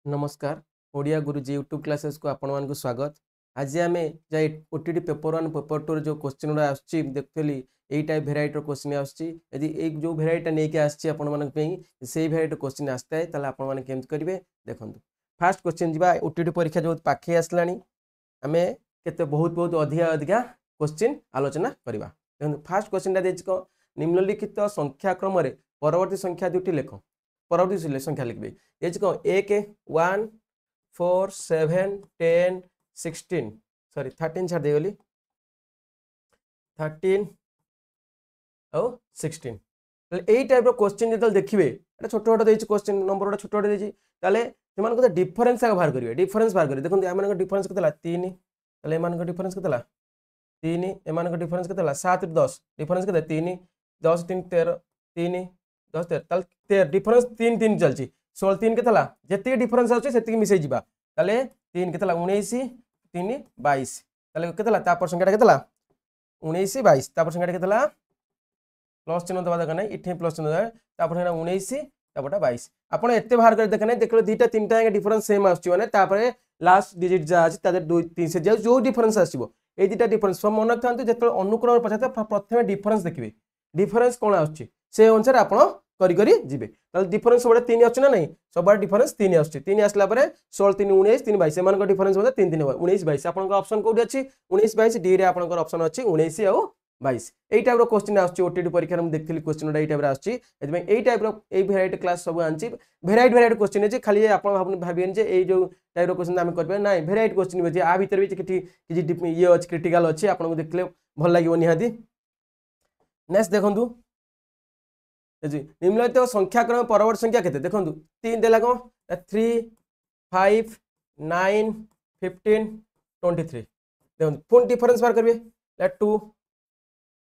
नमस्कार ओडिया गुरुजी YouTube classes को आपण मान स्वागत। आज आम जाए ओटीटी पेपर 1 पेपर 2 जो क्वेश्चन गुड़ा देखुली यही टाइप भेराइटर क्वेश्चन आदि जो भेराइटा नहीं आसी से भेराइटर क्वेश्चन आसता है ताला आपण मैंने केमती करेंगे देखो। फास्ट क्वेश्चन जी ओटीटी परीक्षा जो पाखे आसला आम के बहुत बहुत अधिका अधिका क्वेश्चन आलोचना करवा। देखो फास्ट क्वेश्चन कौन निम्नलिखित संख्याक्रम परवर्ती संख्या दुटी लेख परवर्ती संख्या लिखे ये कौन 1 1 4 7 10 16 सॉरी 13 छाड़ देगली 13 और 16 यही टाइप क्वेश्चन जो देखिए छोट छोट देती क्वेश्चन नंबर गोटे छोट छोट देती से डिफरेन्स बाहर करेंगे डिफरेन्स बाहर करेंगे। देखो एम डिफरेन्स के 3 एम डिफरेन्स के 3 एम डिफरेन्स के 7 10 डिफरेन्स के 3 10 3 13 3 10 13 डिफरेन्स 3 3 चलती 16 3 के जी डिफरेन्स आती मिसई जा 3 के 19 3 22 के संख्या के 19 22 संख्या के प्लस चिन्ह दबा दरकार नहीं ये प्लस चिन्ह दबा 19 22 आपड़ एत बाहर कर देखा नहीं देख दुईटा 3टा डिफरेन्स सेम आसने लास्ट डिजिट जहाँ अच्छी 2 3 से जो डिफरेन्स आसो ये दुटा डिफरेन्स सब मन रखा जो अनुक्रम पचार प्रथम डिफरेन्स देखिए डिफरेन्स कौन आसे अनुसार आप करेंगे डिफरेन्स सब 3 अच्छे ना नहीं सब डिफरेन्स 3 आस 3 आसला 16 3 19 3 22 एम डिफरेन्स 3 3 19 22 आप ऑप्शन कौटी अच्छी 19 22 डी रे आप ऑप्शन अच्छी 19 और 22 यही टाइप ओटीटी परीक्षा में देखी क्वेश्चन यही टाइप आसई टाइप भेराइटी क्लास सब आनी भेराइटी भेराइटी क्वेश्चन है खाली आप भाविए ये जो टाइप क्वेश्चन आम कर ना भेराइटी क्वेश्चन भी आ भर भी ये अच्छी क्रिटिकाल अच्छी आपको देखले भल लगे निहाती। नेक्स्ट देखूँ निम्नलिखित संख्याक्रम परवर्ती संख्या केते देखो 3 देला कौन 3 5 9 15 23 देखो पुन डिफरेंस बाहर करिए 2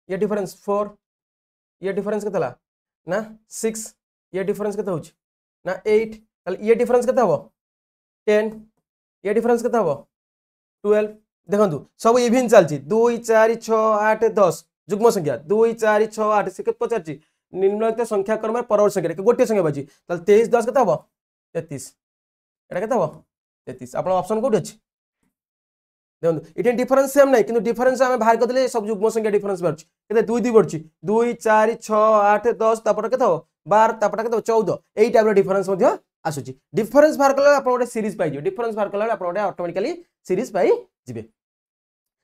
ये डिफरेंस 4 ये डिफरेंस के ना 6 ये डिफरेंस के ना 8 ये डिफरेंस के 10 ये डिफरेंस के 12 देखो सब इवन चलती 2 4 6 8 10 जुग्म संख्या 2 4 6 8 से पचार निम्नलिखित संख्याक्रम परवर्ती संख्या गोटे संख्या बाजी 23 10 के 33 एटा के 33 आप ऑप्शन कौट अच्छी देखो ये डिफरेंस सेम नहीं कि डिफरेंस आम बाहर करदे सब जुग्म संख्या डिफरेंस बाहर 2 2 बढ़ी 2 4 6 8 10 तापर के 12 तापर के 14 यही टाइप डिफरेंस आसूची डिफरेंस बाहर कला आप गोटे सीरीज पाई डिफरेंस बाहर कला आप ऑटोमेटिकली सीरीज पाई जिवे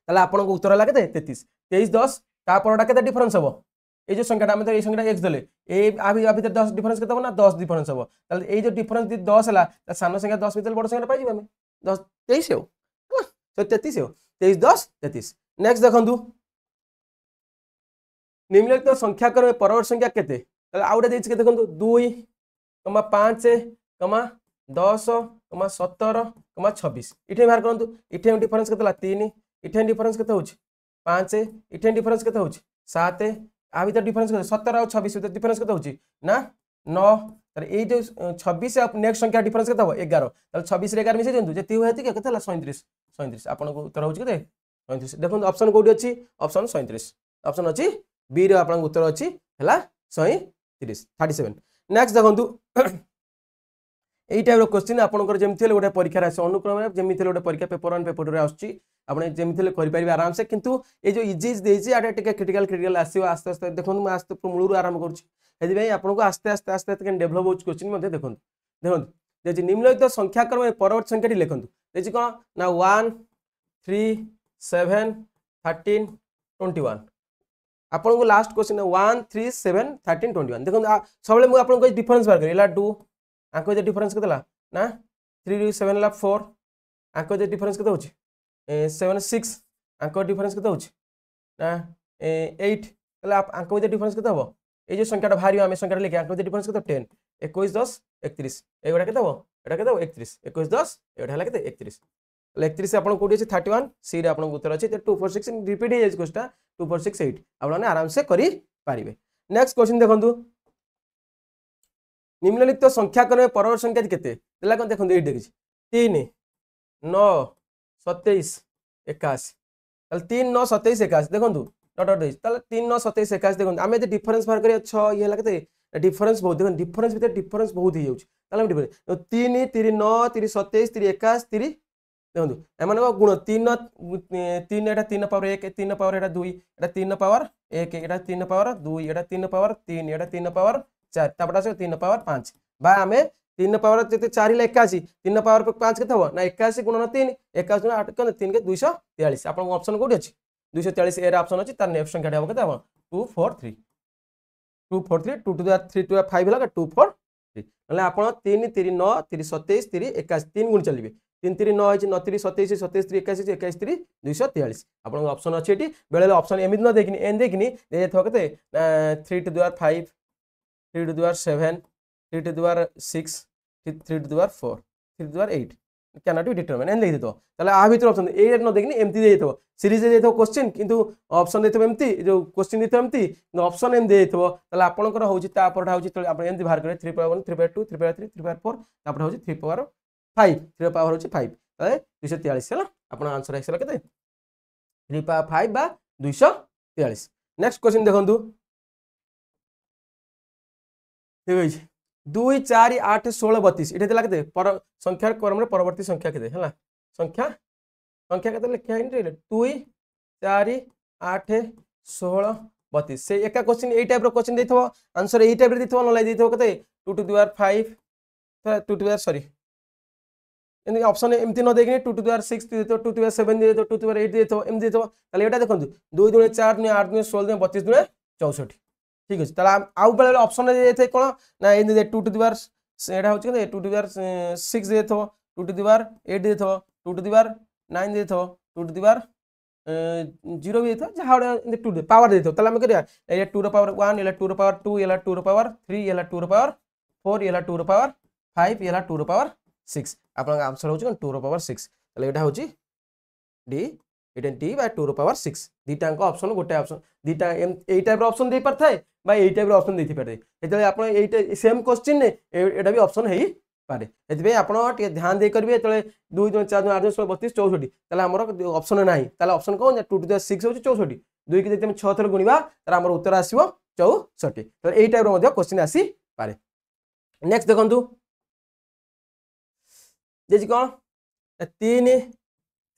आपन को उत्तर है 33 23 10 तापर के डिफरेंस हम ये जो संख्या आम ये संख्या एक्स देले भितर 10 डिफरेंस के ना 10 डिफरेंस हम ये जो डिफरेंस 10 है सान संख्या 10 भर बड़ संख्या पाई 10 23 हो 33 हो 23 10 33। नेक्स्ट देखो निम्नलिखित संख्याक्रम परवर्ती संख्या केते आउटे देखो 2 5 10 17 26 इटे बाहर करूँ इटे डिफरेंस के 3 इटे डिफरेंस के 5 इटे डिफरेंस के 7 आ भर डिफरेंस 17 और 26 डिफरेंस के ना 9 ये जो 26 नेक्स्ट संख्या डिफरेंस के 11 26 11 मिसे दिखाँ जी हुए 37 37 आपको उत्तर हो 37 देखो ऑप्शन कौटी अच्छी ऑप्शन 37 ऑप्शन अच्छी बी रे आप उत्तर अच्छी है 37 37। नेक्स्ट देखो यही टाइप क्वेश्चन आपंकर जमी गोटे परीक्षा आस अनुक्रम जमी गोटे परीक्षा पेपर 1 पेपर 2 आसमी करेंगे आराम से किंतु ये जो इजी देती क्रिटिकल क्रिटिकल आसो आस्ते आस्ते देखो मुझे आस्ते मूलू आरंभ करुँच आपको आस्ते आस्ते आस्ते आस्ते डेभलप हो क्वेश्चन देखो देखो निम्नलिखित संख्याक्रम परवर्ती संख्या लिखु देखिए कौन ना 1 3 7 13 21 आपन को लास्ट क्वेश्चन 1 3 7 13 21 देखो सब मुझे डिफरेंस बाहर करी 2 आंको डिफरेंस के ना 3 7 4 आंको डिफरेंस के 7 6 आंको डिफरेंस के ना 8 आंको डिफरेंस के ये जो संख्या बाहर आम संख्या लिखे आंको डिफरेंस के 10 21 10 31 एगुड़ा के 31 21 10 एगुड़ा के 31 31 आप कौटी अच्छे 31 सी आप उत्तर अच्छे 246 रिपीट हो जाए 2468 आप आराम से करेंगे। नेक्स्ट क्वेश्चन देखो निम्नलिखित संख्याक्रम परवर्ती संख्या केते देखो ये देखिए 3 9 27 81 3 9 27 81 देखो डट 3 9 27 81 देखो आम डिफरेंस बाहर कर 6 ये डिफरेंस बहुत देखो डिफरेंस भितर डिफरेंस बहुत हो ତାହେଲେ ଆମେ ଡିଫରେନ୍ସ 3 3 9 3 27 3 21 3 ଦେଖନ୍ତୁ ଏମାନଙ୍କ ଗୁଣ 3 3 ଏଟା 3 ପାୱାର 1 3 ପାୱାର ଏଟା 2 ଏଟା 3 ପାୱାର 1 ଏଟା 3 ପାୱାର 2 ଏଟା 3 ପାୱାର 3 ଏଟା 3 ପାୱାର 4 ତାପରେ ଆସିବ 3 ପାୱାର 5 ବା ଆମେ 3 ପାୱାର ଯେତେ 4 ଲେ 81 3 ପାୱାର 5 କେତେ ହବ ନା 81 ଗୁଣନ 3 81 ଗୁଣ 8 କେତେ 3 के 243 आपन ऑप्शन कोठी अछि 243 ए रे ऑप्शन अछि तार नेक्स्ट संख्या हबो केते हबो 243 243 2 टू द 3 टू 5 लगा 243 नले आपन 3 3 9 3 27 3 21 3 गुण चलिबे 3 3 9 है 9 3 27 27 3 21 21 3 243 आपन ऑप्शन अछि एटी बेले ऑप्शन एमित न देखिनी एन देखिनी दे थो केते 3 to the 5 3 to the 7 3 to the 6 3 to the 4 3 to the 8 cannot be determined n लिख देतो ताले आ भीतर ऑप्शन ए न देखिनी एमती दे देतो सीरीज दे देतो क्वेश्चन किंतु ऑप्शन देतो एमती जो क्वेश्चन देतो एमती ऑप्शन एम दे देतो ताले आपनकर होउची ता परटा होउची तले आपण एमती बाहर करे 3 पावर 1 3 पावर 2 3 पावर 3 3 पावर 4 तापर होउची 3 पावर 5 3 पावर होउची 5 ताले 243 हला आपण आंसर आइसला केते 3 पावर 5 बा 243 नेक्स्ट क्वेश्चन देखंतु ठीक है 2 4 8 16 32 इटे देला केते पर संख्या क्रम रे परवर्ती संख्या केते हला संख्या संख्या केते लिखा इन 2 4 8 16 32 से एका क्वेश्चन ए टाइप रो क्वेश्चन देथो आंसर ए टाइप रे देथो न लाई देथो केते 2 to the power 5 2 to the power sorry any option एमती न देखिने 2 टू द पावर 6 देथो 2 टू द पावर 7 देथो 2 टू द पावर 8 देथो एम देथो ताले एटा देखंतु 2 दुने 4 दुने 8 दुने 16 दुने 32 दुने 64 ठीक अछि ताला आउ बेले ऑप्शन दे थे कोन ना इन 2 टू द पावर एटा होछि के 2 टू द पावर 6 देथो 2 टू द पावर 8 देथो 2 टू द पावर 9 देथो 2 टू द पावर 0 भी देथो जहा इन 2 द पावर देथो ताला हम करिया ए 2 रो पावर 1 एला 2 रो पावर 2 एला 2 रो पावर 3 एला 2 रो पावर 4 एला 2 रो पावर 5 एला 2 रो पावर 6 आपन आंसर होछि 2 रो पावर 6 ताले एटा होछि डी एटा डी बाय 2 रो पावर 6 दीटा का ऑप्शन गोटे ऑप्शन दीटा ए टाइप रो ऑप्शन दे परथाय बा ए टाइप रो ऑप्शन देथि पारे एतले आपण ए सेम क्वेश्चन ने एटा भी ऑप्शन हेई पारे एतबे आपण टे ध्यान दे करबे एतले 2 2 4 2 8 16 32 64 ताले हमर ऑप्शन नाही ताले ऑप्शन कोन 2 टू द 6 होछि 64 2 की जति हम 6 थर गुणिबा तार हमर उत्तर आसीबो 64 तो ए टाइप रो मध्ये क्वेश्चन आसी पारे नेक्स्ट देखंतु जेजी कोन 3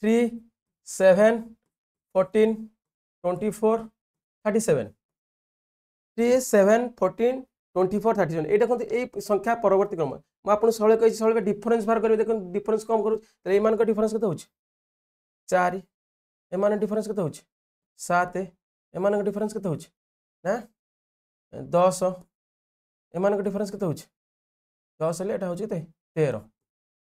3 7 14 24 37 3 7 14 24 37 एटा कोन ए संख्या परवर्ती क्रम म आपन सळे कहि सळे डिफरेंस बाहर करबे देखन डिफरेंस कम करू त ए मान का डिफरेंस कत होछि 4 ए मान डिफरेंस कत होछि 7 ए मान का डिफरेंस कत होछि ना 10 ए मान का डिफरेंस कत होछि 10 ले एटा होछि कते 13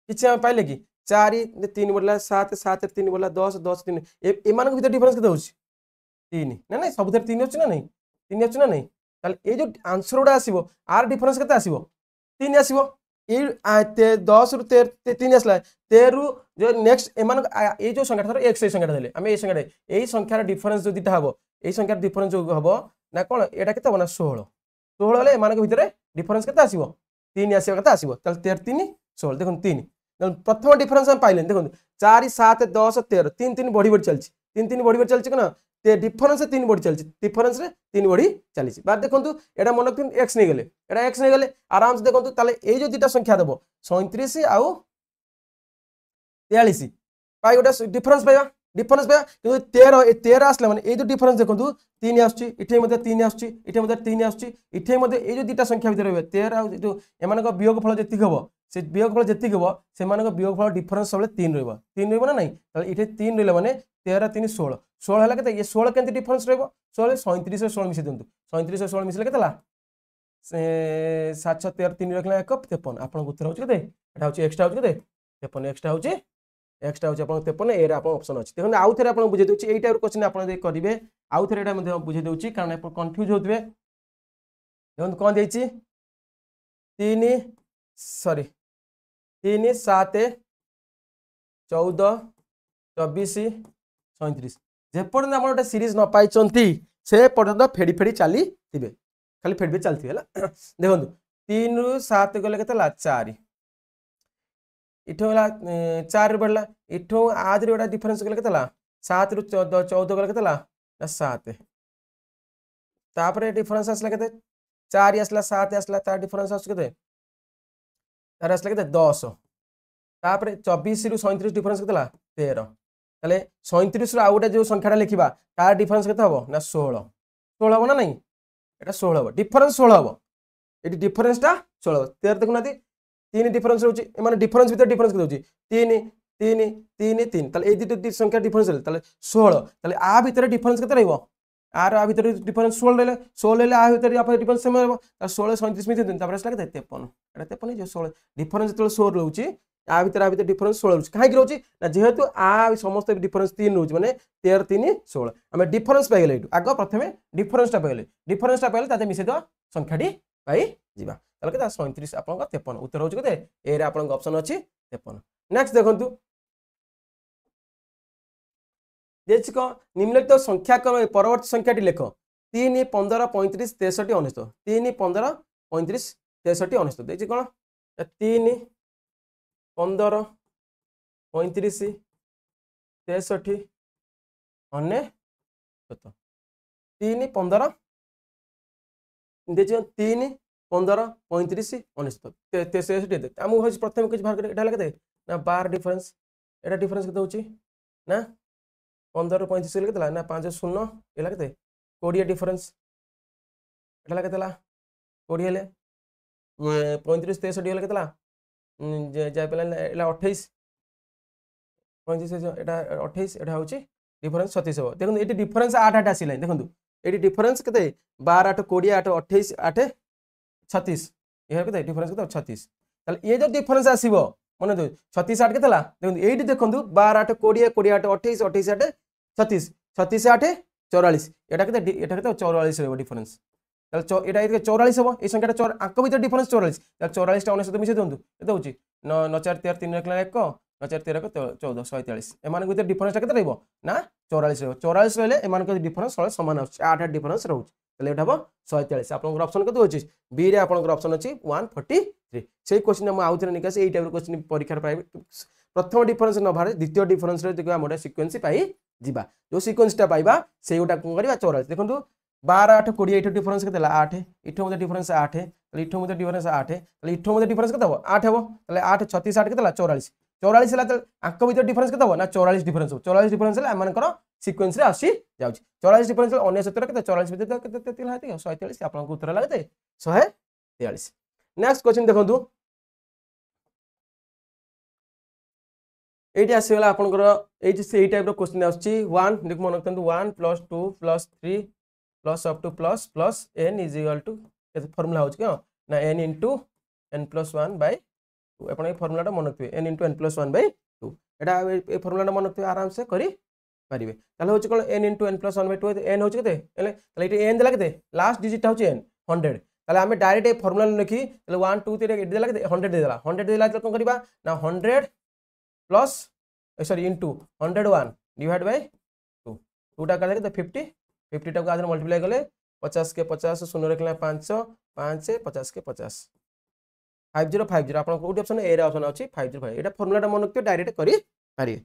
किछि हम पाइले कि 4 3 बोला 7 7 3 बोला 10 10 3 ए मान के भीतर डिफरेंस कत होछि 3 ना नहीं सब 3 होछि ना नहीं 3 होछि ना नहीं ताले ए जो आंसर उडा आसीबो आर डिफरेंस कते आसीबो 3 आसीबो ए 10 रु 3 आसला 13 रु जो नेक्स्ट एमान ए जो संख्या थर x ए संख्या देले हम ए संख्या ए संख्यार डिफरेंस जो दिटा हबो ए संख्यार डिफरेंस जो हबो ना कोन एटा केते हबो ना 16 16 ले एमान के भीतर डिफरेंस केते आसीबो 3 आसीबो केते आसीबो ताले 13 3 16 देखुन 3 प्रथम डिफरेंस हम पाइले देखुन 4 7 10 13 3 3 बढ़ी बढ़ी चलछि 3 3 बढ़ी बढ़ी चलछि कोन ते डिफरेंस 3 बढ़ी चलछि डिफरेंस रे 3 बढ़ी चलछि बाद देखंतु एटा मन रखथिन x नै गेले एटा x नै गेले आराम से देखंतु ताले ए जो दिटा संख्या देबो 37 आउ 43 पाइ गोटा डिफरेंस पाइबा किंतु 13 आसला माने ए जो डिफरेंस देखंतु 3 आछी इठे मध्ये 3 आछी इठे मध्ये 3 आछी इठे मध्ये ए जो दिटा संख्या भीतर रहबे 13 आउ जो एमान को वियोग फल जति हबो से वियोग फल जति हबो से मान को वियोग फल डिफरेंस सबले 3 रहबो ना नहीं ताले इठे 3 रहले माने 13 3 16 16 हला केते ये 16 केंति डिफरेंस रहबो 16 37 से 16 मिसे दंतु 37 से 16 मिसले केतला से 7 6 13 3 रखला 1 53 आपन उत्तर होछ केते एटा होछ एक्स्ट्रा होछ केते 53 एक्स्ट्रा होछ आपन 53 ए रे आपन ऑप्शन अछि देखन आउ थरे आपन बुझे दोछि एटा क्वेश्चन आपन दे करिवे आउ थरे एटा मध्ये बुझे दोछि कारण आपन कंफ्यूज होतबे देखन कोन देछि 3 सॉरी 3 7 14 24 37 जे पर्यंत हम गोटे सीरीज न पाई से पर्यंत फेड़ी फेड़ी चली थे खाली फेड़ी फेड़ी चलती है देखो 3 रु 7 गले के 4 इठो 4 रु बढ़ला इठो आज रे गोटा डिफरेंस गले के 7 रु 14 गले के 7 तापर डिफरेंस आसला के 4 आसला 7 आसला तार डिफरेंस आस के तार आसला के 10 तापर 24 रु 37 डिफरेंस केतला 13 ताले 37 रु आउटे जो संख्याटा लिखिबा तार डिफरेंस केते हबो ना 16 16 हबो ना नहीं एटा 16 हबो डिफरेंस 16 हबो एटी डिफरेंसटा 16 हबो 13 देखुना तीन डिफरेंस रहउची माने डिफरेंस भीतर डिफरेंस के होची 3 3 3 3 ताले ए दुटी संख्या डिफरेंस है ताले 16 ताले आ भीतर डिफरेंस केते रहइबो आर आ भीतर डिफरेंस 16 रहले 16 रहले आ भीतर आप डिफरेंस सेम रहबो 16 37 मिते दिन तापर आसला के 53 एटा 53 जो 16 डिफरेंस तो 16 रहउची आ भीतर डिफरेंस 16 रहउची काहे कि रहउची ना जेहेतु आ समस्त डिफरेंस 3 रहउची माने 13 3 16 हम डिफरेंस पाइले एटू आगो प्रथमे डिफरेंसटा पाइले ताते मिसे दो संख्याटी पाई जिबा ताले के 37 आपन 53 उत्तर होची कते ए रे आपन ऑप्शन अछि 53 नेक्स्ट देखंतु देछि को निम्नलिखित संख्या क्रम परवर्ती संख्याटी लेख 3 15 35 63 19 3 15 35 63 19 देछि कोन 3 15 35 63 19 3 15 देछि 3 15 35 19 63 आमु होछि प्रथम कुछ भाग एटा लगे ना 12 डिफरेंस एटा डिफरेंस केते होछि ना 15 35 केते ना 5 0 एला केते 20 डिफरेंस एटा लगे तला 20 हेले 35 63 हेले केतला जाय पेला एला 28 35 एटा 28 एटा होछि डिफरेंस 36 हो देखो एटी डिफरेंस 8 8 आसिला देखो एटी डिफरेंस केते 12 8 20 8 28 8 36 ये केते डिफरेंस केते 36 ताले ये जो डिफरेंस आसीबो मन दो 36 8 केतला देखो एटी देखंतु 12 8 20 20 8 28 28 8 36 36 8 44 एटा केते 44 रहबो डिफरेंस ताले एटा 44 हबो ए संख्याटा 4 अंक भीतर डिफरेंस 44 ताले 44 टा 19 मिसे दंतु केते होची 9 4 13 3 रखला 1 9 4 13 14 143 एमान भीतर डिफरेंस टा केते रहबो ना 44 रहबो 44 रहले एमान के डिफरेंस समान आछ 8 8 डिफरेंस रहउछ ताले एटा हबो 143 आपन ऑप्शन केते होची बी रे आपन ऑप्शन अछि 143 सेही क्वेश्चन हम आउथरे निकास एई टाइप क्वेश्चन परीक्षा पाइबे प्रथम डिफरेंस न भारे द्वितीय डिफरेंस रे देखो हमडा सीक्वेंस पाई जिबा जो सीक्वेंस टा पाइबा सेही गोटा कोन करिबा 44 देखंतु 12 8 20 8 डिफरेंस केते ला 8 इठो मते डिफरेंस 8 ताले इठो मते डिफरेंस 8 ताले इठो मते डिफरेंस केते हबो 8 हबो ताले 8 36 8 केते ला 44 44 हला ताले अंक भीतर डिफरेंस केते हबो ना 44 डिफरेंस हो 44 डिफरेंस हला हमनकर सीक्वेंस रे आसी जाउची 44 डिफरेंस 19 केते 44 भीतर केते केते लाती 143 आपन को उत्तर लागते 143 नेक्स्ट क्वेश्चन देखंतु एटी आसीगला आपनकर एटी से टाइप रो क्वेश्चन आछि 1 देख मन रखतु 1 + 2 + 3 plus up to plus n is equal to केते फार्मूला होछ क्यों ना n * n + 1/2 अपन ए फार्मूलाटा मन रखिबे n * n + 1/2 एटा ए फार्मूलाटा मन रखिबे आराम से करि परिबे ताले होछ कोन n * n + 1/2 n होछ केते ताले इटे n देला केते लास्ट डिजिट होछ n 100 ताले हमें डायरेक्ट ए फार्मूला लिखि ताले 1 2 3 एट देला केते 100 दे देला 100 देला त कोन करबा ना 100 plus sorry into 101 divide by 2 2 टा कर दे 50 50 टा को आधे मल्टीप्लाई करले 50 के 50 शून्य रखले 500 5 50 के 50 5050 आपन कोठी ऑप्शन ए रे ऑप्शन अछि 505 एटा फार्मूलाटा मन रखियो डायरेक्ट करि पारि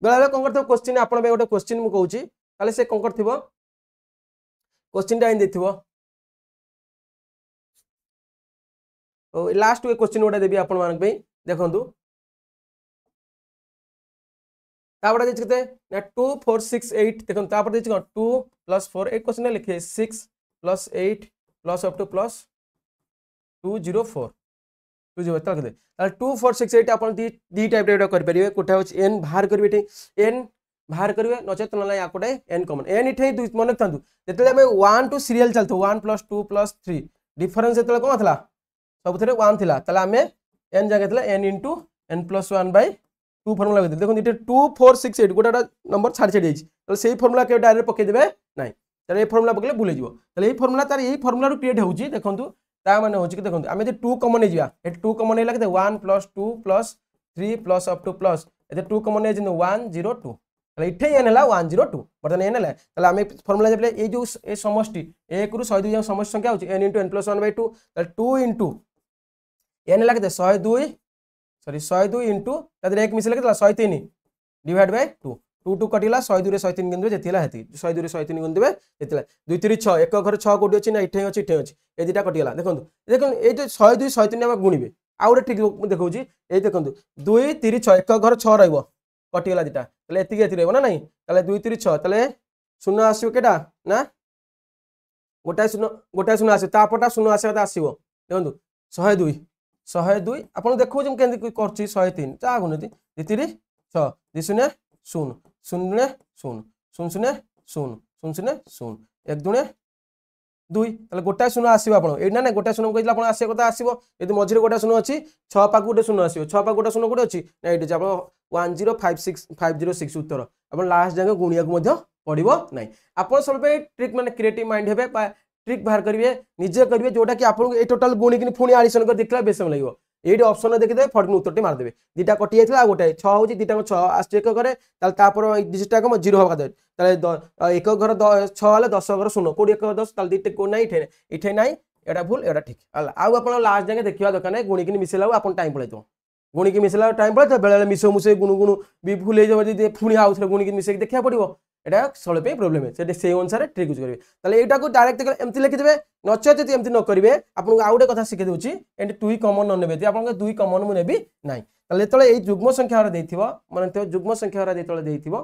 बेला कोन करथो क्वेश्चन आपन बे गोटे क्वेश्चन मु कहूची ताले से कोन करथिबो क्वेश्चन टा इन देथिबो ओ लास्ट वे क्वेश्चन गोटा देबी आपन मान पे देखंतु तापड़ा देछि केते ना 2 4 6 8 देखन तापर देछि 2 + 4 एक क्वेश्चन लिखे 6 + 8 प्लस अप टू प्लस 204 2 तक दे 2 4 6 8 अपन दी टाइप रे कर परिबे कोठा होछ n बाहर करबे n बाहर करबे नचेत न या कोटे n कॉमन n इठे मन थांतु जेतले हम 1 टू सीरियल चलतो 1 + 2 + 3 डिफरेंस जेतले कोन थला सब थरे 1 थिला तले हमें n जगह थला n * n + 1/2 फार्मूला लगे देखो इटे 2 4 6 8 गोटा नंबर छाड़ छाड़ जाई तो सेही फार्मूला के डायरेक्ट पके देबे नाही तले ए फार्मूला पकले भूले जिवो तले ए फार्मूला तार ए फार्मूला रो क्रिएट होउची देखंतु ता माने होउची कि देखंतु आमे जे 2 कॉमन नै जिया ए 2 कॉमन नै लागते 1 + 2 + 3 plus up to plus A 2 common नै जिन 102 तले इठे n हला 102 बर्तन n हला तले आमे फार्मूला जेबले ए जो ए समष्टि 1 ରୁ 102 जाय समष्टि संख्या होउची n * n + 1/2 तले 2 * n लागते 102 सॉरी 102 * तादर एक मिसले केतला 103 डिवाइड बाय 2 2 2 कटिला 102 रे 103 गिनबे जेतिला हेती 102 रे 103 गुण देबे जेतिला 2 3 6 एक घर 6 कोडी अछि ना इठे अछि ए दिटा कटिला देखंतु देखन ए जो 102 103 हम गुणिबे आउ गोटे ट्रिक देखा ये देखो 2 3 6 एक घर 6 रही कटिगला दुटा एति रहा ना नहीं 2 3 6 शून्य आसो केटा ना गोटाए शून्य आस तापटा शून्य आसा आसो देखो 102 102 आपको देखो केमती कर 103 चाह गुणती 2 3 6 2 शून्य 0 0 0 0 0 0 0 0 0 1 2 2 गोटाए शून्य आसो आप ना गोटाए शून्य कहते हैं आसा कथा आसो यदि मझे गोटे शून्य अच्छी 6 पाक गोटे शून्य आसो 6 पाक गोटे शून्य गोटे अच्छी ना ये आप 1056506 उत्तर आप लास्ट जगह गुणिया पड़ो ना आप सब ट्रिक मैंने क्रिएटिव माइंड हे ट्रिक बाहर करेंगे निजे करेंगे जोटा कि आपको ये टोटाल गुणिकी पुणी आडिशन कर देखला बेस समय लगे ये ऑप्शन देखिए फट उत्तर मारदेवे दुटा कटि जाता गोटे 6 हो दुटा 6 आस एक घरे डिजिटा कम 0 हवा एक घर 6 10 घर 0 कोड़ी एक 10 दुटा ना इठे ना यहाँ भूल यहाँ ठीक है आप लास्ट जगह देखा दरकार गुणिकी मिसेला आप टाइम पड़े गुणिकी मिसेला टाइम पड़े बेले मिसो मुसे गुणु गुणु भी भूल हो पुणी आउ थे गुणिकी मिसेक देखा पड़ो यहाँ सल्व प्रोब्लेम है से अनुसार ट्रिक यूज करेंगे ताले यहाँ को डायरेक्ट एमती लिखिदे नचेत यदि एमती न करेंगे आपको आउ गोटे कथा शिखे दूसरी एंड 2 कमन न ने आप 2 कमन मुझे ना जो ये जुग्म संख्या मानते जुग्म संख्या जो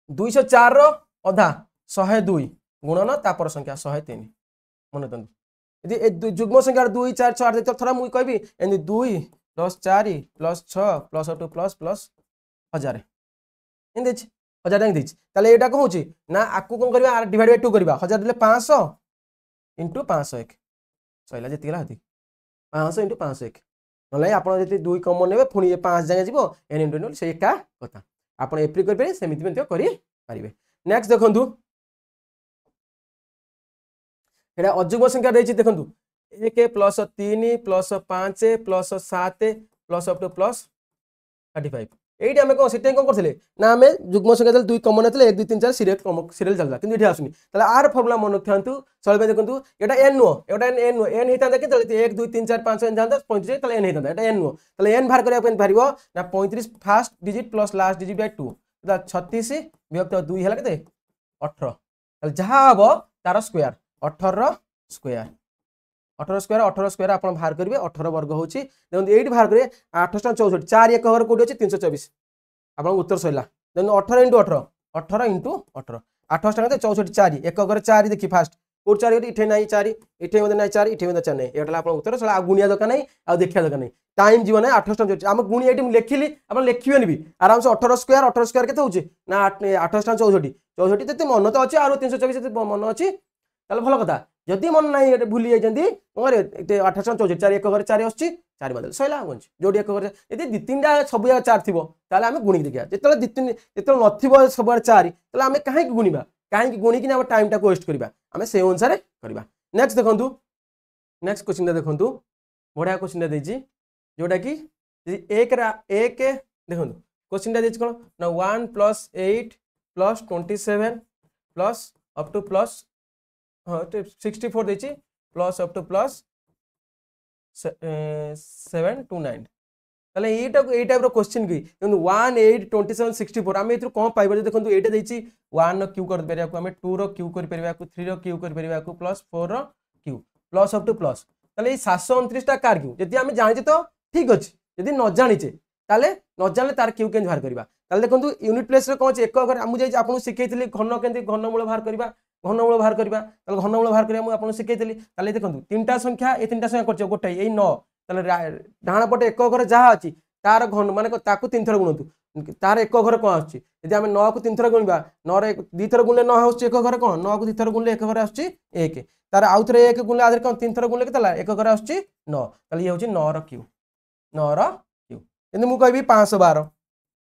204 अधा 102 गुणन तापर संख्या 103 मन रखते जुग्म संख्या 2 4 6 थोड़ा मुझे कहबी एमती 2 + 4 + 6 + 2 + 1000 एमती 1000 ताले यहाँ कौन हो ना आपको कौन करवा डिवाइड बाय 2 करवा 1000 देले 500 × 501 सैला जी 500 × 501 ना आप 2 कमन ने पुणी 5 जगह जीव एन × से एका कथा आप एप्री करेंगे सेमती करेंगे नेक्स्ट देखु ये अजुग्म संख्या देखो 1 + 3 + 5 + 7 + अप टू +35 ये आम कौन से कौन करते ना आम जुग्म संख्या 2 कमन थे 1 2 3 4 सीरियल चलता कि ये आसुनी आर फर्मुला मन रखा सब देखो यहाँ एन नुह एन नुह एन होता कि 1 2 3 4 5 एन था 35 एन होता है एन नुह एन बाहर करने बाहर ना 35 fast digit plus last digit bye 2 36 विभक्त 2 है के 18 जहाँ हम तार स्क्वायर 18 स्क्वायर 18 स्क्वायर आप बाहर करेंगे 18 वर्ग हो देखो ये बाहर करेंगे 8 64 4 एक घर कौटी अच्छे 324 आप उत्तर सरला देखो 18 × 18 18 × 18 8 टाँग 64 4 एक घर 4 देखिए फास्ट कौट 4 इठे ना 4 इठे ना 4 इठे 4 नहीं ये आप उत्तर सर गुणिया दरकार नहीं आ देखा दरकार नहीं टाइम जीवन है 8 आम गुणी ये लिखिली आप लिखे भी आराम से 18 स्क्वायर के ना 8 64 64 मन तो अच्छे आरो 324 मन अच्छी भल कथा जदि मन ना भूली जाती 8 64 4 एक घर 4 आसुच्छी 4 बदल सैला जो एक घर यदि 2 3टा सब 4 थी आम गुणी देखा जो न सब 4 आम कहीं गुणा कहीं गुणिकी टाइम टाक वेस्ट करवा आम से अनुसार करवा नेक्स्ट देखो नेक्स्ट क्वेश्चन देखो बढ़िया क्वेश्चन देती जोटा कि एक देखो क्वेश्चन देखिए कौन ना 1 + 8 + 27 प्लस अप टू प्लस हाँ 64 देची प्लस अप टू प्लस 729 ताले ये टाइप क्वेश्चन की 1 8 27 64 आम ए कौन पाइबा देखो ये देची 1 रो क्यू कर परिया को आम 2 रो क्यू कर परिया को 3 रो क्यू कर परिया को प्लस 4 रो Q plus up to plus ताले ये 729 टा कार क्यू यदि आम जानिचे तो ठीक अच्छे यदि न जानिचे ताले न जानले तार क्यू के बाहर करबा ताले देखो यूनिट प्लेस रे कौन एक अगर मुझे आपको शिखेइथिली घन केंति घनमूल बाहर करबा घनमूल बाहर करबा ताले घनमूल बाहर करबा आपको शिखेइथिली ताले देखो तीनटा संख्या ए तीनटा संख्या करछ गोटे ए 9 ताले डाहाण पटे एक घर जहाँ अछि तार घन माने ताकू 3 थर गुणतु तार एक घर कौन आछि यदि आम 9 को 3 थर गुणबा 9 रे 2 थर गुणले 9 आछि एक घर कौन 9 को 2 थर गुणले एक घर आछि 1 तार आउ थरे 1 गुणले आधर कौन 3 थर गुणले केतला एक घर आछि 9 ताले ये होछि 9 रो क्यू 9 रो क्यू यदि मु कहबी 512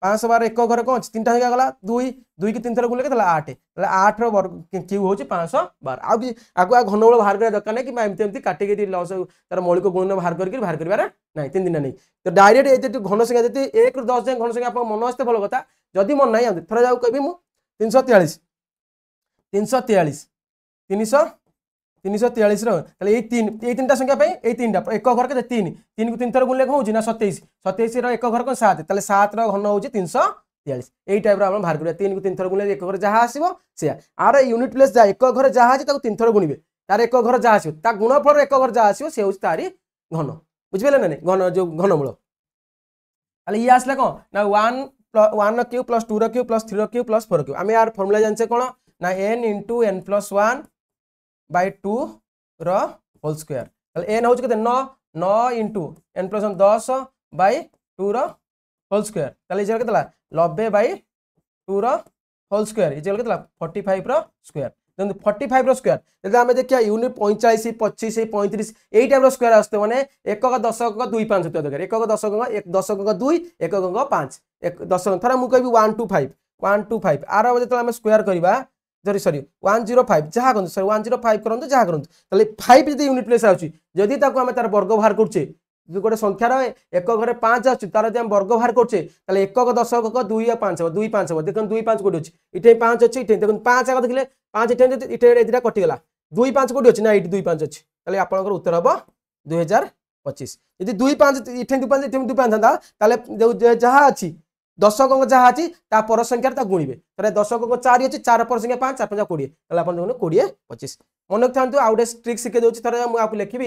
512 एक घर कौन 3टा संख्या गला 2 2 की 3 थर गुणले केतला 8 ताले 8 रो वर्ग क्यू होछि 512 आ भी आगु घनमूल बाहर करे दरकार नै कि एमती एमती काटी के लॉस तार मौलिक गुण बाहर करबार नहीं 3 दिन नहीं तो डायरेक्ट ये घन संख्या जति 1 ରୁ 10 जाए घन संख्या आप मन आसते भल कथा जदि मन नहीं थोड़ा जाऊ कहबी मु 343 343 343 रो ताले ये तीनटा संख्या पे ये तीनटा एक घर के 3 3 को 3 थर गुणले होउछि ना 27 27 रो एक घर को 7 ताले 7 रो घन होउछि 343 एई टाइप रो हम बाहर करिया 3 को 3 थर गुणले एक घर जहाँ आसीबो से आर यूनिट प्लेस जा एक घर जहाँ अछि ताको 3 थर गुणिबे तार एक घर जहाँ आसीबो ता गुणफल एक घर जहाँ आसीबो से होउछि तारी घन बुझिपारे ना घन जो घनमूल ताले ये आसला कौन ना 1 cube plus 2 cube plus 3 cube plus 4 cube आम यार फर्मुला जानचे कौन ना n into n plus 1 by 2 whole square ताले n हूँ के 9 into n plus 1 10 by 2 whole square ताले ये के 90 बाय 2 होल स्क्वायर ये के 45 स्क्वायर देखो 45 स्क्वायर जब आम देखिए यूनिट 45 25 35 यही टाइप स्क्वायर आसते मैंने एकक दशक 2 5 दरकार एकक दशक 2 एकक 5 दशक थोड़ा मुझे कह 125 आर जो आम स्क्वायर करवा सॉरी 105 जहाँ करूँ सॉरी 105 करूँ जहाँ करूँ ताले 5 जब यूनिट प्लेस आदि आम तार वर्ग बाहर करुचे जो गोटे संख्यार एकक 5 आस तार जब वर्ग बाहर करुचे एकक दशक 2 5 हम 2 5 हम देख 2 5 कौटी अच्छी इटे 5 अच्छी इटे देखो 5 आगे देखिए 5 इटे इटा कटिगला 2 5 कौटी अच्छी ना ये 2 5 अच्छी ताले आपंकर उत्तर हम 2025 यदि 2 5 इटे 2 5 इटे 2 5 था जहाँ अच्छी दशक जहाँ अच्छी पर संख्यार गुणवे तेरे दशक 4 अच्छी 4 पर संख्या 5 4 5 20 देखो 20 25 मन रखा आउ गोटे ट्रिक शिखे दूसरी थे मुझे लिखी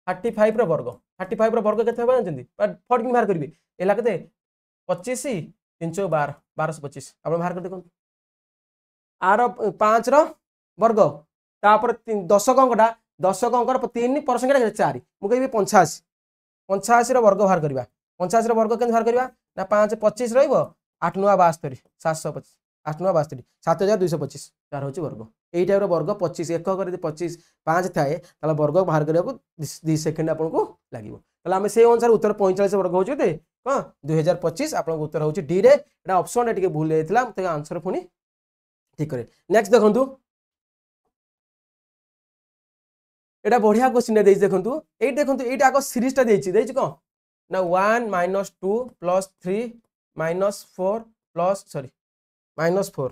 35 वर्ग 35 वर्ग के जानते फट बाहर करेंगे एला के 25 312 1225 आप बाहर कर देखो आर 5 वर्ग तापर दशक अंकटा दशक अंकर 3 पर संख्या 4 मुझे 85 85 वर्ग बाहर करवा 85 वर्ग के बाहर करवा ना 5 25 रठ 9 72 725 8 9 72 7225 तार हूँ वर्ग यही टाइप वर्ग 25 एकक 25 5 थाए वर्ग बाहर करने को 2 सेकेंड आपको लगे आम से अनुसार उत्तर 45 वर्ग हो कौन 2025 आप उत्तर हूँ डी रे ऑप्शन टे भूल जाता आंसर पुणी ठीक करे नेक्स्ट देखो एटा बढ़िया क्वेश्चन देखो ये देखो ये आग सीरीजटा कौन ना 1 - 2 + 3 - 4 plus sorry -4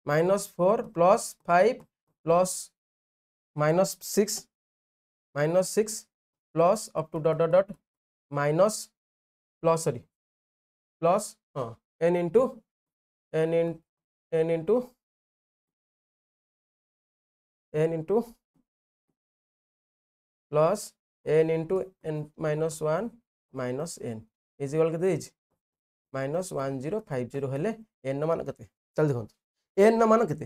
-4 + 5 plus -6 -6 plus up to dot dot dot minus plus sorry plus हाँ n into n into plus n into n -1 minus n is equal के -1050 हेले n मान के चल देखो n मान के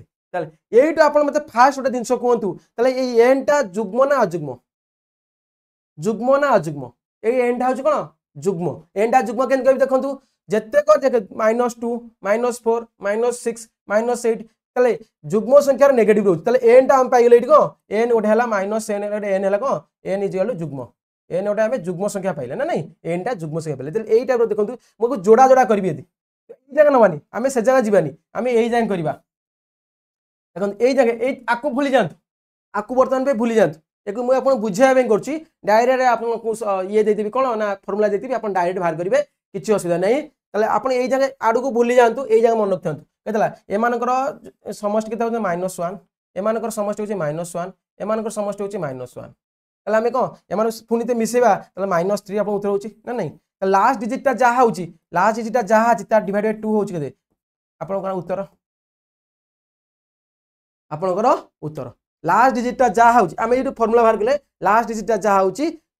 ये आप मतलब फास्ट गोटे जिन कहतु ये n टा जुग्म ना अजुग्म जुग्म ना अजुग्म ये n टा हूँ कौन जुग्म n टा जुग्म के देखो जितेक -2 -4 -6 -8 ताले जुग्म संख्यार नेगेटिव रोचे एन टा पाइले कौन एन गोटे माइनस एन एन है कौन एन इज जुग्म एन गोटे आम जुग्म संख्या पाइले ना नहीं एन टा जुग्म संख्या पाइले यही टाइप देखो मुझे जोड़ा जोड़ा करी यदि जगह नवानी आम से जगह जीवानी आम यही जगह करवा देखो यही जगह आपको भूली जातु आपको बर्तमान पे भूली जातु एक मुझे आपको बुझाई कर डायरेक्ट आपको ये देदेवी कौन ना फर्मुला देदेवी आप डायरेक्ट बाहर करेंगे किसी असुविधा नहीं ताले आप यही जगह आड़ को भूली जातु यही जगह मन रखिंट के एमानकर समष्टि के -1 एमानकर समष्टि हूँ -1 एमानकर समष्टि हूँ -1 ताले आम कौन एम पुणी तो मिसेवा -3 आप उत्तर होची ना नहीं लास्ट डिजिटा जहाँ हूँ लास्ट डिजिटा जहाँ अच्छी तार डिवाइड बाय 2 हूँ के आपन उत्तर आपणकर उत्तर लास्ट डिजिटा जहाँ हूँ आम ये फर्मुला बाहर कले लास्ट डिजिटा जहाँ हूँ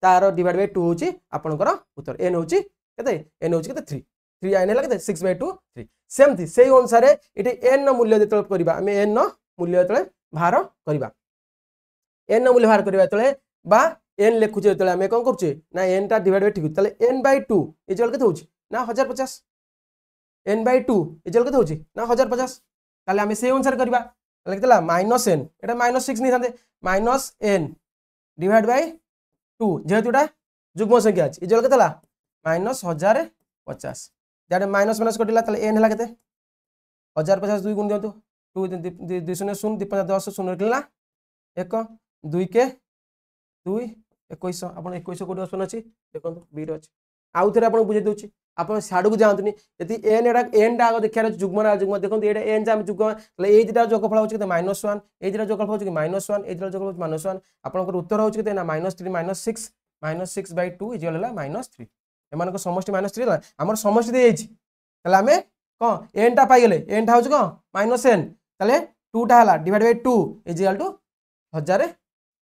तार डिवाइड बाय 2 हूँ आपणकर उत्तर एन हूँ एन हूँ 3 3 आइन है 6/2 3 सेमती से अनुसार ये एन मूल्य जो करवा आम एन मूल्य जो बाहर करवा एन मूल्य बाहर करवा जो बा एन लिखुचे जो आम कौन करुचे ना एन टा डिवाइड बाय ठीक n/2 इजल के ना 1050 n/2 इजल के ना 1050 ताले आम से अनुसार करवा लिखला -n एटा -6 नहीं था -n डिवाइड बाय 2 जेहेतु जुग्म संख्या अच्छी इजल के -1050 जहाँ माइनस माइनस कटिला एन है के 1050 2 गुण दिखाँ 2 2 0 0 2 5 10 0 निकलना 1 2 के 2 21 आप 21 कौट ऑप्शन अच्छी देखो बी अच्छी आउ थे आप बुझे दूसरी आप साड़ को जातुनि यदि एन टा आगे देखा जुग्म ना जुग्म देखो ये एन जहाँ जुग्म ये दुटा जोगफल हो -1 ये दुटा जोगफल हो -1 ये दुटा जोगफल -1 आपंकर उत्तर हो -3 -6 -6/2 इजल -3 एम समष्टि -3 आम समष्टि दे आम कौन एन टा पाइले एन टा हूँ कौन -n ताले 2 टा है divide by 2 is equal to 1050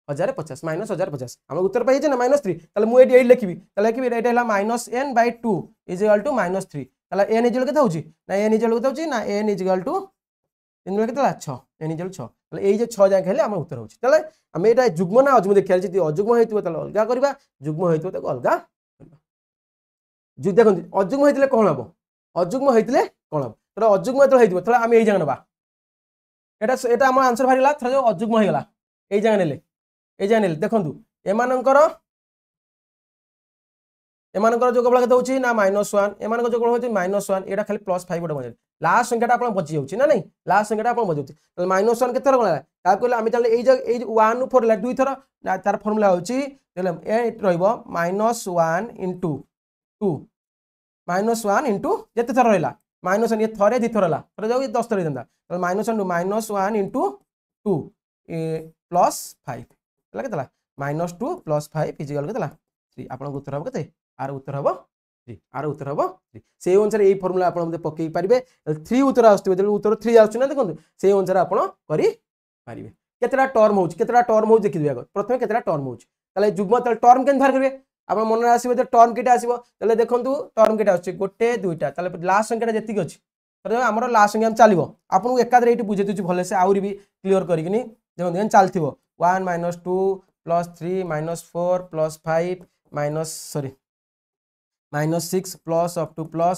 1050 minus 1050 हम उत्तर पाइए ना -3 ताले मु एटी लिखिबी ताले लिखिबी एटा हला -n/2 इज इक्वल टू -3 ताले n इज इक्वल केते होची ना n इज इक्वल केते होची ना n is equal to n केते ला 6 n इज इक्वल 6 ताले एई जे 6 जाके हेले हम उत्तर होची ताले हम एटा जुग्म ना अजुग्म देखिया छी अजुग्म हेतिबो ताले अलगा करबा जुग्म हेतिबो ताको अलगा करबा जु देखन अजुग्म हेतिले कोन हबो अजुग्म हेतिले कोन हबो तोरा अजुग्म हेतले हेतिबो तोरा हम एई जगह नबा एटा एटा हमर आंसर भारिला थरा जो अजुग्म हेगला एई जगह नेले देखु एमानकर जो केवल केते होची ना -1 एमानकर जो केवल होची -1 एटा खाली +5 गोटे बजे लास्ट संख्याटा आपण बची जाउची ना नहीं लास्ट संख्याटा आपण बची त -1 केते थर गला ता कहले आमी चले एई 1 नु 4 ला दुई थर तार फार्मूला होची तले ए रहइबो -1 * 2 -1 * जेते थर रहला -1 ये थरे दी थर ला थर जाउ 10 थर देंदा त -1 * 2 +5 केतला -2 + 5 इज इक्वल केतला 3 आपन उत्तर हबो केते आर उत्तर हबो 3 आर उत्तर हबो 3 से अनुसार एई फार्मूला आपन मते पकई परिबे 3 उत्तर आस्तबे जे उत्तर 3 आछुना देखंतु से अनुसार आपन करि परिबे केतरा टर्म होउछ देखि दिया प्रथमे केतरा टर्म होउछ तले जुग्म तले टर्म केन बाहर करबे आपन मन आसीबे जे टर्म केटा आसीबो तले देखंतु टर्म केटा आछी गोटे दुईटा तले लास्ट संख्याटा जेतिक अछि तर हमर लास्ट संख्या चलिबो आपन एकादरे एटी बुझे दिछु भले से आउरी भी क्लियर करिकिनी देखंतु N चलथिबो 1 - 2 + 3 - 4 + 5 -6 plus up to plus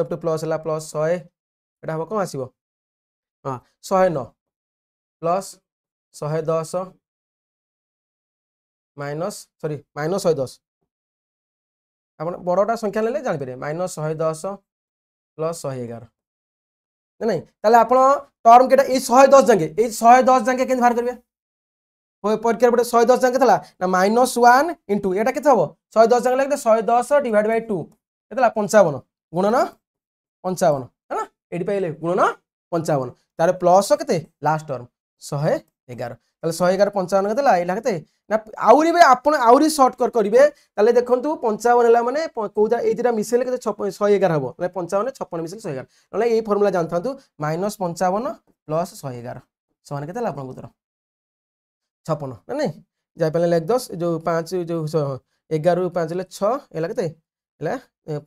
up to plus हला plus 100 एटा हो कोन आसीबो हां 109 plus 110 -110 आपण बड़टा संख्या लेले जानि पारे -110 plus 111 नहीं ताले आपण टर्म केटा ए 110 जांगे केन बाहर करबे होय परीक्षा बडे 110 जांगे थला ना -1 * एटा केते हबो 110 जांगे लागले 110 / 2 केतला 55 गुणन 55 हैना एडी पाइले गुणन 55 तारे प्लस केते लास्ट टर्म 111 ताले 111 55 केतला एला केते ना आउरी बे आपण आउरी शॉर्ट कर करिवे ताले देखंतु 55 हला माने कोदा एदिरा मिसेले केते 111 हबो माने 55 56 मिसेले 111 नले एई फार्मूला जानथांतु -55 + 111 समान केतला आपण उत्तर 56 नहीं जाय पले लेख 10 जो 5 जो 11 5 ले 6 एला केते एला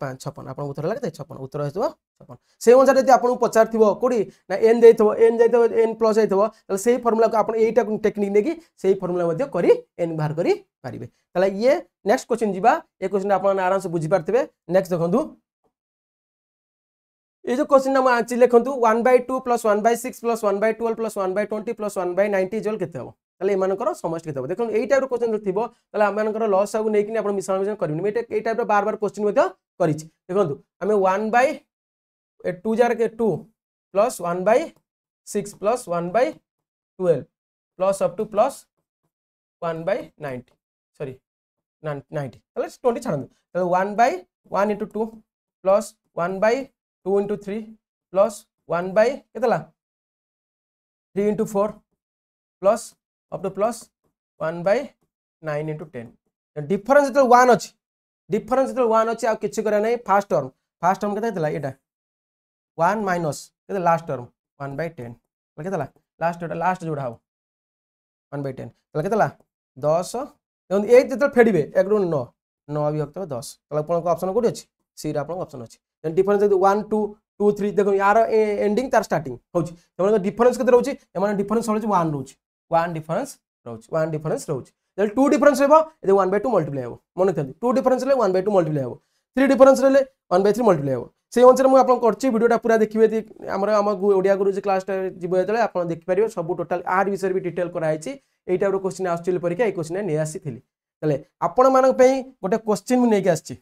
5 56 आपण उत्तर ला केते 56 उत्तर हेतबो 56 से अनुसार यदि आपण पचारथिबो कोडी ना n देइथबो n प्लस जाइथबो तले सेही फार्मूला को आपण एटा टेक्निक नेकी सेही फार्मूला मध्ये करी n बाहर करी पारिबे तले ये नेक्स्ट क्वेश्चन जीवा ए क्वेश्चन आपण आराम से बुझी पारथिबे नेक्स्ट देखंतु ये जो क्वेश्चन हम आछि लेखंतु 1/2 + 1/6 + 1/12 + 1/20 + 1/90 इक्वल केते हबो तले एमानकर समष्टि केते हबो देखन एई टाइप रो क्वेश्चन थिबो तले आमानकर लॉस सब नै कि आपण मिश्रण करबिनी एई टाइप रो बार बार क्वेश्चन मध्ये करिछि देखंतु हमें 1/2 जार के 2 + 1/6 + 1/12 plus up to plus 1/90 sorry 90 तले 20 छाडन तले 1/1 into 2 plus 1/2 into 3 plus 1 केतला 3 into 4 plus up to plus 1/9 into 10 difference तो 1 अछि डिफरेंस तो 1 अछि आ किछ करे नै फर्स्ट टर्म केते तला एटा 1 माइनस केते लास्ट टर्म 1/10 तले केतला लास्ट जोडा हो 1/10 तले केतला 10 देखो 1 जते फेडिबे 1 ରୁ 9 9 विभक्त 10 तले आपन ऑप्शन कोठी अछि सी रे आपन ऑप्शन अछि देन डिफरेंस 1 2 2 3 देखो यार एंडिंग तार स्टार्टिंग होछि तमन डिफरेंस केते रहउछि एमान डिफरेंस होछि 1 रहउछि 1 डिफरेंस रहउछि देन 2 डिफरेंस रहबो ए 1/2 मल्टीप्लाई हेबो मन थंदी 2 डिफरेंस ले 1/2 मल्टीप्लाई हेबो 3 डिफरेंस ले 1/3 मल्टीप्लाई हेबो से अनुसार मु आपन करछि वीडियोटा पूरा देखिबे हम ओडिया गुरुजी क्लास जीव हेतले आपन देखि परिबे सब टोटल आर विषय भी डिटेल कराइछि एई टाइप रो क्वेश्चन आस्टिल परीक्षा ए क्वेश्चन नै आसीथिली तले आपन मानन पई गोटे क्वेश्चन मु नै के आछि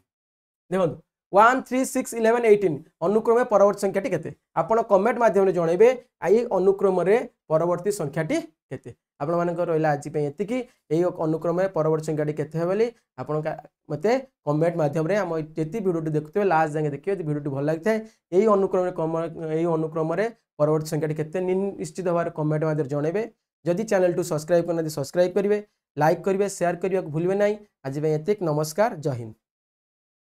देखो 1 3 6 11 18 अनुक्रमे परवर्ती संख्याटी केते आपन कमेंट माध्यम रे जणैबे आई अनुक्रम रे परवर्ती संख्याटी केते आपन मानन को रहला आज पई एति कि एई अनुक्रम रे परवर्ती संख्याटी केते हेबली आपन मते कमेंट माध्यम रे हम जेति वीडियो देखुते लास्ट जाके देखियो जे वीडियो भल लागथाय एई अनुक्रम रे परवर्ती संख्याटी केते निश्चित भाबरे कमेंट माध्यम जणैबे जदि चैनल टू सब्सक्राइब करना सब्सक्राइब करिवे लाइक करिवे शेयर करिया भूलबे नाही आज पई एतिक नमस्कार जय हिंद।